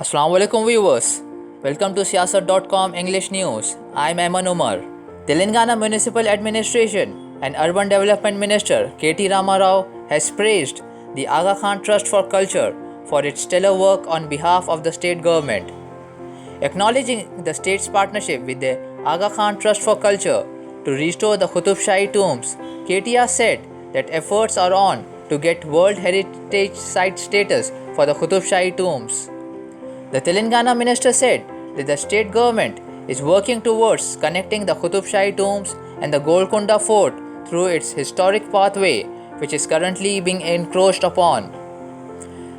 Assalamu alaikum viewers. Welcome to Siyasat.com English News. I'm Ayman Umar. Telangana Municipal Administration and Urban Development Minister K.T. Rama Rao has praised the Aga Khan Trust for Culture for its stellar work on behalf of the state government. Acknowledging the state's partnership with the Aga Khan Trust for Culture to restore the Qutub Shahi tombs, KTR said that efforts are on to get World Heritage Site status for the Qutub Shahi tombs. The Telangana minister said that the state government is working towards connecting the Qutub Shahi tombs and the Golconda Fort through its historic pathway, which is currently being encroached upon.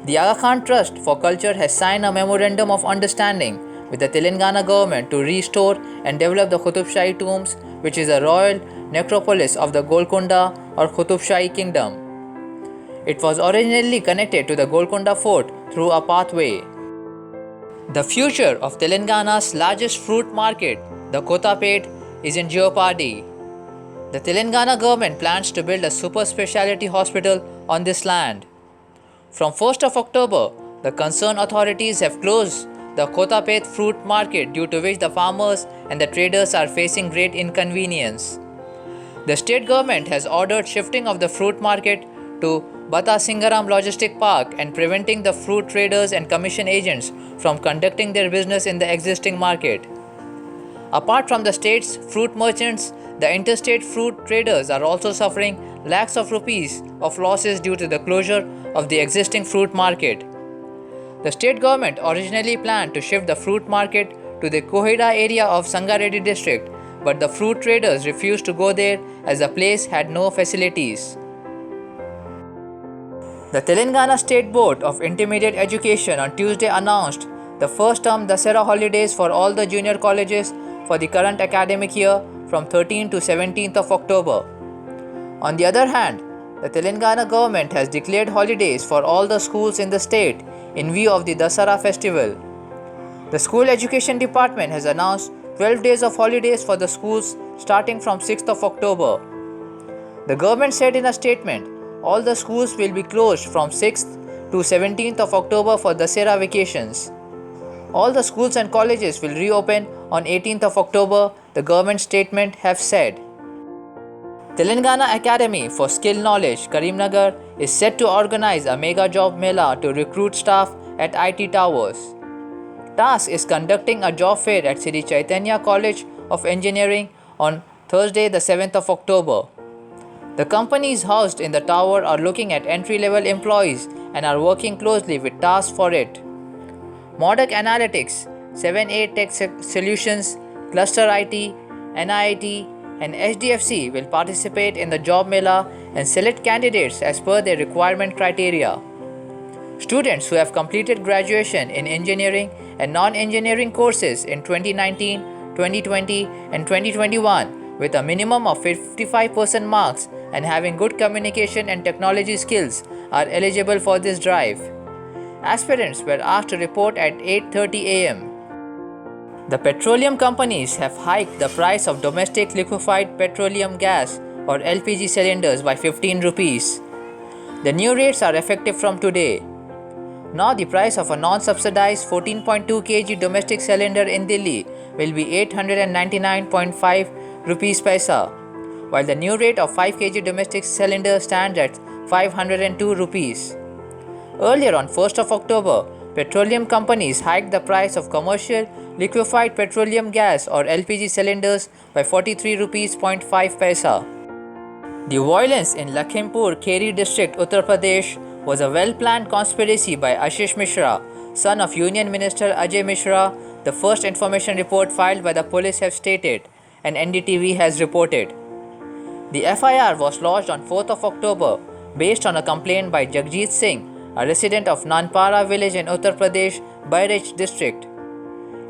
The Aga Khan Trust for Culture has signed a memorandum of understanding with the Telangana government to restore and develop the Qutub Shahi tombs, which is a royal necropolis of the Golconda or Qutub Shahi kingdom. It was originally connected to the Golconda Fort through a pathway. The future of Telangana's largest fruit market, the Kotapet, is in jeopardy. The Telangana government plans to build a super specialty hospital on this land. From 1st of October, the concerned authorities have closed the Kotapet fruit market, due to which the farmers and the traders are facing great inconvenience. The state government has ordered shifting of the fruit market to Bata Singaram Logistic Park and preventing the fruit traders and commission agents from conducting their business in the existing market. Apart from the state's fruit merchants, the interstate fruit traders are also suffering lakhs of rupees of losses due to the closure of the existing fruit market. The state government originally planned to shift the fruit market to the Kohida area of Sangareddy district, but the fruit traders refused to go there as the place had no facilities. The Telangana State Board of Intermediate Education on Tuesday announced the first term Dussehra holidays for all the junior colleges for the current academic year from 13th to 17th of October. On the other hand, the Telangana government has declared holidays for all the schools in the state in view of the Dussehra festival. The School Education Department has announced 12 days of holidays for the schools starting from 6th of October. The government said in a statement, all the schools will be closed from 6th to 17th of October for Dussehra vacations. All the schools and colleges will reopen on 18th of October, the government statement have said. Telangana Academy for Skill Knowledge, Karimnagar, is set to organize a mega job mela to recruit staff at IT Towers. TASK is conducting a job fair at Sri Chaitanya College of Engineering on Thursday, the 7th of October. The companies housed in the tower are looking at entry-level employees and are working closely with TASK for it. Modak Analytics, 7A Tech Solutions, Cluster IT, NIIT, and SDFC will participate in the job mela and select candidates as per their requirement criteria. Students who have completed graduation in engineering and non-engineering courses in 2019, 2020, and 2021 with a minimum of 55% marks and having good communication and technology skills are eligible for this drive. Aspirants were asked to report at 8:30 am. The petroleum companies have hiked the price of domestic liquefied petroleum gas or LPG cylinders by 15 rupees. The new rates are effective from today. Now the price of a non-subsidized 14.2 kg domestic cylinder in Delhi will be 899.5 rupees paisa, while the new rate of 5 kg domestic cylinder stands at 502 rupees. Earlier on 1st of October, petroleum companies hiked the price of commercial liquefied petroleum gas or LPG cylinders by 43 rupees 0.5 paisa. The violence in Lakhimpur Kheri district, Uttar Pradesh was a well-planned conspiracy by Ashish Mishra, son of Union Minister Ajay Mishra, the first information report filed by the police have stated, and NDTV has reported. The FIR was lodged on 4th of October based on a complaint by Jagjit Singh, a resident of Nanpara village in Uttar Pradesh, Bairech district.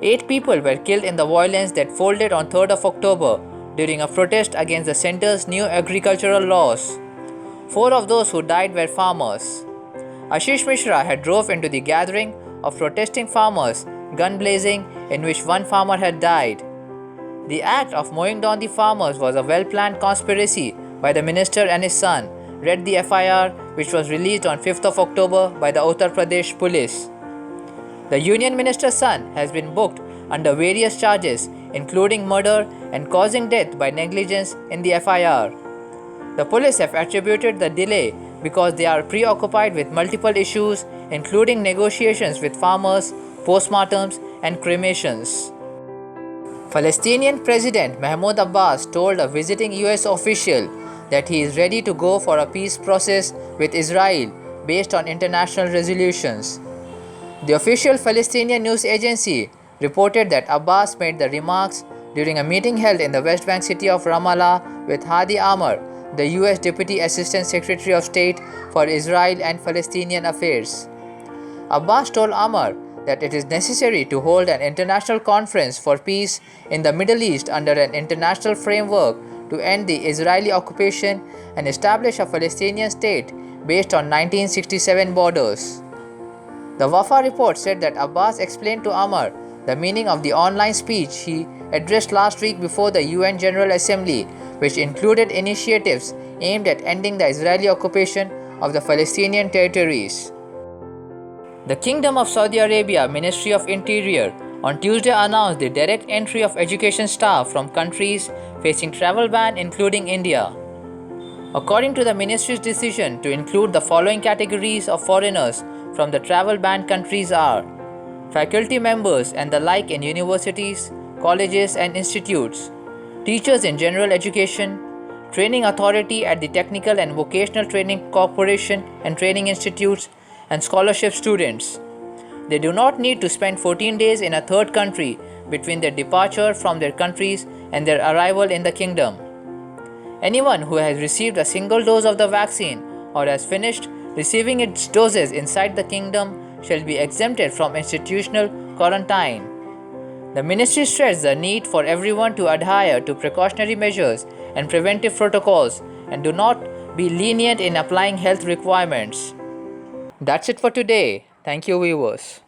8 people were killed in the violence that folded on 3rd of October during a protest against the centre's new agricultural laws. 4 of those who died were farmers. Ashish Mishra had drove into the gathering of protesting farmers, gun blazing, in which one farmer had died. The act of mowing down the farmers was a well-planned conspiracy by the minister and his son, read the FIR, which was released on 5th of October by the Uttar Pradesh police. The Union Minister's son has been booked under various charges, including murder and causing death by negligence in the FIR. The police have attributed the delay because they are preoccupied with multiple issues, including negotiations with farmers, postmortems, and cremations. Palestinian President Mahmoud Abbas told a visiting US official that he is ready to go for a peace process with Israel based on international resolutions. The official Palestinian news agency reported that Abbas made the remarks during a meeting held in the West Bank city of Ramallah with Hadi Amr, the US Deputy Assistant Secretary of State for Israel and Palestinian Affairs. Abbas told Amr that it is necessary to hold an international conference for peace in the Middle East under an international framework to end the Israeli occupation and establish a Palestinian state based on 1967 borders. The Wafa report said that Abbas explained to Amr the meaning of the online speech he addressed last week before the UN General Assembly, which included initiatives aimed at ending the Israeli occupation of the Palestinian territories. The Kingdom of Saudi Arabia Ministry of Interior on Tuesday announced the direct entry of education staff from countries facing travel ban, including India. According to the ministry's decision to include the following categories of foreigners from the travel ban countries are faculty members and the like in universities, colleges and institutes, teachers in general education, training authority at the Technical and Vocational Training Corporation and training institutes, and scholarship students. They do not need to spend 14 days in a third country between their departure from their countries and their arrival in the kingdom. Anyone who has received a single dose of the vaccine or has finished receiving its doses inside the kingdom shall be exempted from institutional quarantine. The ministry stressed the need for everyone to adhere to precautionary measures and preventive protocols and do not be lenient in applying health requirements. That's it for today. Thank you, viewers.